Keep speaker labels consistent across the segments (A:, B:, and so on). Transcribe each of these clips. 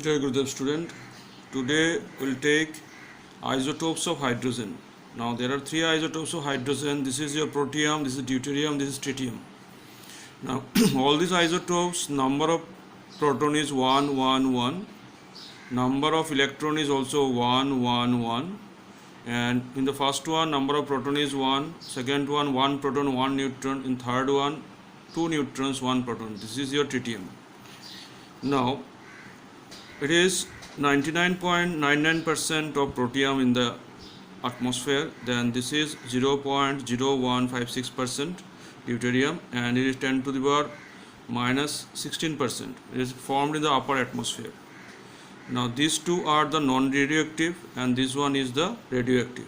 A: Jai Gurudev student. Today we'll take isotopes of hydrogen. Now there are three isotopes of hydrogen. This is your protium, this is deuterium, this is tritium. Now all these isotopes, number of proton is 1, 1, 1. Number of electron is also 1, 1, 1. And in the first one, number of proton is 1. Second one, 1 proton, 1 neutron. In third one, 2 neutrons, 1 proton. This is your tritium. Now it is 99.99% of protium in the atmosphere. Then this is 0.0156% deuterium, and it is 10 to the power minus 16%. It is formed in the upper atmosphere. Now these two are the non-radioactive and this one is the radioactive.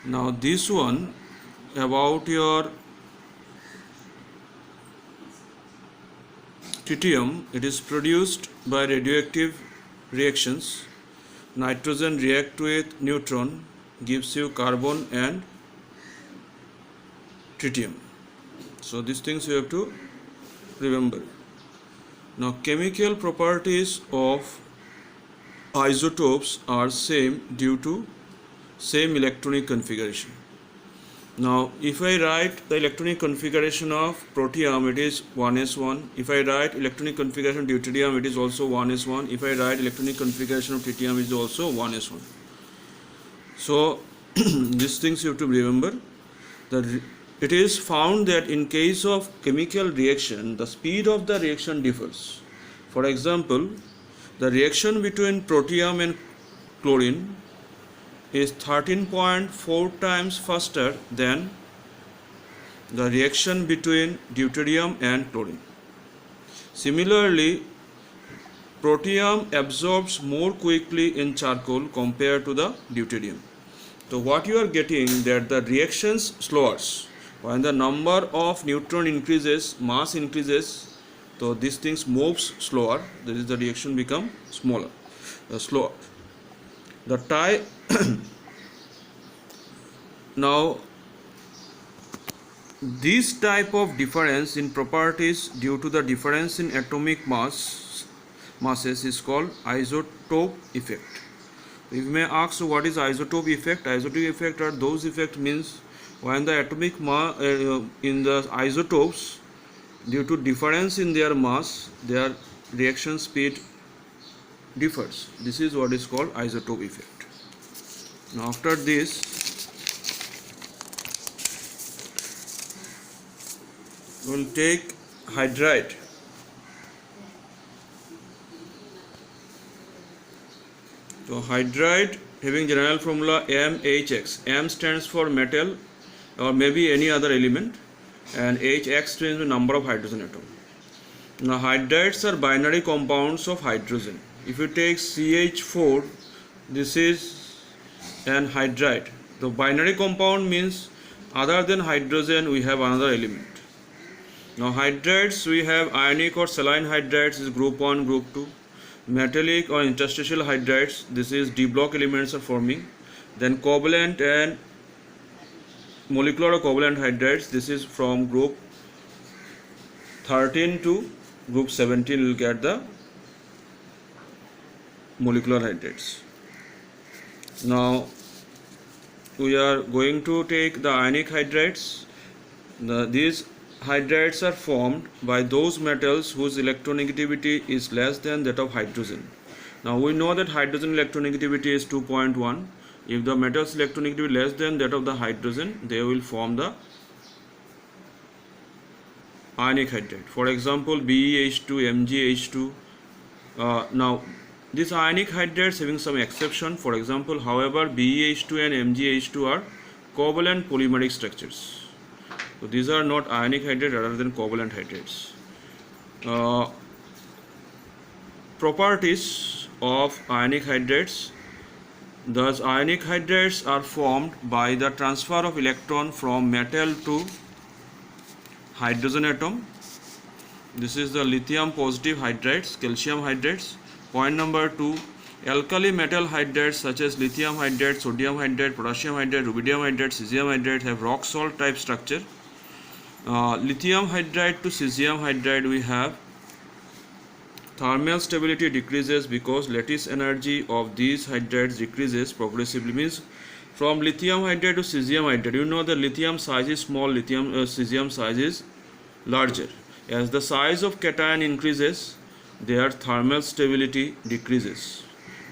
A: Now this one about your tritium, it is produced by radioactive reactions. Nitrogen react with neutron, gives you carbon and tritium. So these things you have to remember. Now chemical properties of isotopes are same due to same electronic configuration. Now if I write the electronic configuration of protium, it is 1s1. If I write electronic configuration of deuterium, it is also 1s1. If I write electronic configuration of tritium, it is also 1s1. So these things you have to remember. It is found that in case of chemical reaction, the speed of the reaction differs. For example, the reaction between protium and chlorine is 13.4 times faster than the reaction between deuterium and chlorine. Similarly, protium absorbs more quickly in charcoal compared to the deuterium. So what you are getting that the reactions slower. When the number of neutron increases, mass increases, so these things moves slower. That is, the reaction become slower. The now this type of difference in properties due to the difference in atomic masses is called isotope effect. If you may ask what is isotope effect, isotope effect are those effect means when the atomic in the isotopes, due to difference in their mass, their reaction speed differs. This is what is called isotope effect. Now after this, we will take hydride. So hydride having general formula MHX. M stands for metal or maybe any other element, and HX stands for number of hydrogen atom. Now hydrides are binary compounds of hydrogen. If you take CH4, this is an hydride. The binary compound means other than hydrogen we have another element. Now hydrides, we have ionic or saline hydrides, is group 1, group 2. Metallic or interstitial hydrides, this is D block elements are forming. Then covalent and molecular or covalent hydrides, this is from group 13 to group 17 will get the molecular hydrides. Now we are going to take the ionic hydrides. These hydrides are formed by those metals whose electronegativity is less than that of hydrogen. Now we know that hydrogen electronegativity is 2.1. If the metal's electronegativity is less than that of the hydrogen, they will form the ionic hydride. For example, BeH2, MgH2. Now these ionic hydrides having some exception. For example, however, BeH2 and MgH2 are covalent polymeric structures. So these are not ionic hydrides rather than covalent hydrides. Properties of ionic hydrides. Thus ionic hydrides are formed by the transfer of electron from metal to hydrogen atom. This is the lithium positive hydrides, calcium hydrides. Point number 2, alkali metal hydrides such as lithium hydride, sodium hydride, potassium hydride, rubidium hydride, cesium hydride have rock salt type structure. Lithium hydride to cesium hydride we have thermal stability decreases because lattice energy of these hydrides decreases progressively. Means from lithium hydride to cesium hydride, you know the lithium size is small, cesium size is larger. As the size of cation increases, their thermal stability decreases,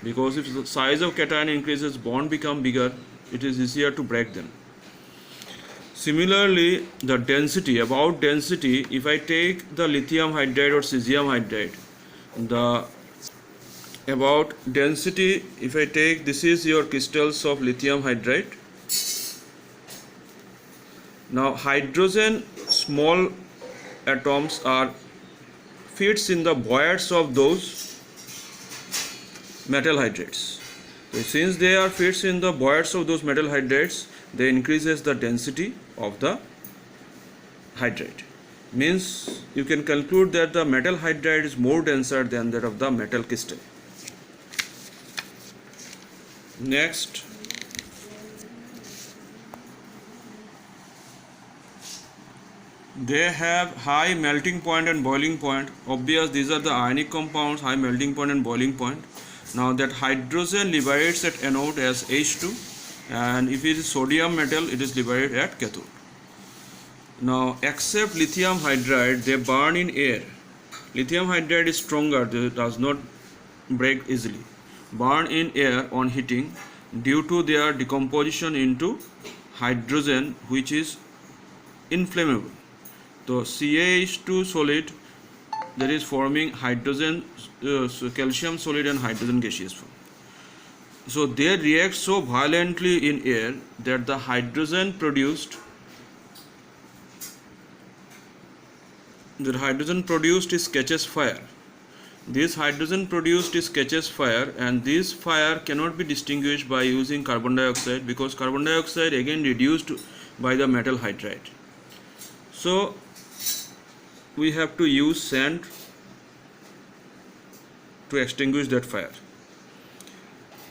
A: because if the size of cation increases, bond become bigger, it is easier to break them. Similarly, the density, about density, if I take the lithium hydride or cesium hydride, the about density, if I take, this is your crystals of lithium hydride. Now hydrogen small atoms are fits in the voids of those metal hydrides. So since they are fits in the voids of those metal hydrides, they increases the density of the hydride. Means you can conclude that the metal hydride is more denser than that of the metal crystal. Next, they have high melting point and boiling point. Obvious, these are the ionic compounds, high melting point and boiling point. Now that hydrogen liberates at anode as H2, and if it is sodium metal, it is liberated at cathode. Now except lithium hydride, they burn in air. Lithium hydride is stronger, it does not break easily. Burn in air on heating due to their decomposition into hydrogen, which is inflammable. So CaH2 solid, that is forming hydrogen, calcium solid and hydrogen gaseous form. So they react so violently in air that the hydrogen produced is catches fire. This hydrogen produced is catches fire, and this fire cannot be distinguished by using carbon dioxide, because carbon dioxide again reduced by the metal hydride. So we have to use sand to extinguish that fire.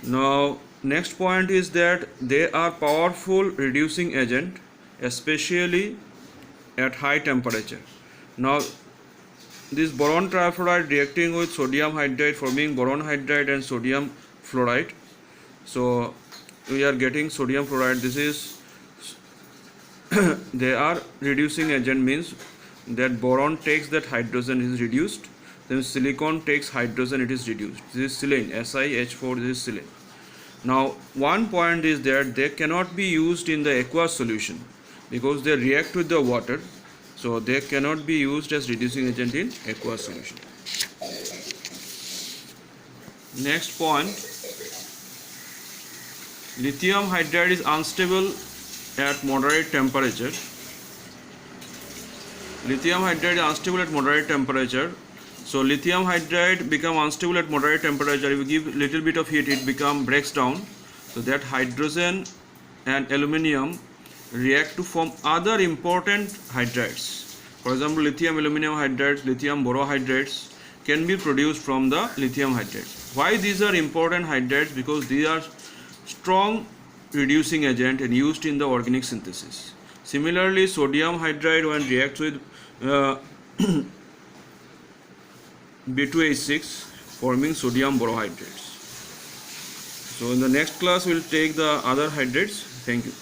A: Now next point is that they are powerful reducing agent, especially at high temperature. Now this boron trifluoride reacting with sodium hydride, forming boron hydride and sodium fluoride. So we are getting sodium fluoride. This is they are reducing agent, means that boron takes that hydrogen, is reduced, then silicon takes hydrogen, it is reduced. This is silane, SiH4, this is silane. Now one point is that they cannot be used in the aqueous solution because they react with the water, so they cannot be used as reducing agent in aqueous solution. Next point, lithium hydride is unstable at moderate temperature. Lithium hydride is unstable at moderate temperature. So lithium hydride become unstable at moderate temperature. If you give little bit of heat, it breaks down. So that hydrogen and aluminium react to form other important hydrides. For example, lithium aluminum hydrides, lithium borohydrides can be produced from the lithium hydrides. Why these are important hydrides? Because these are strong reducing agent and used in the organic synthesis. Similarly, sodium hydride, when reacts with B2H6, forming sodium borohydrides. So in the next class we will take the other hydrates. Thank you.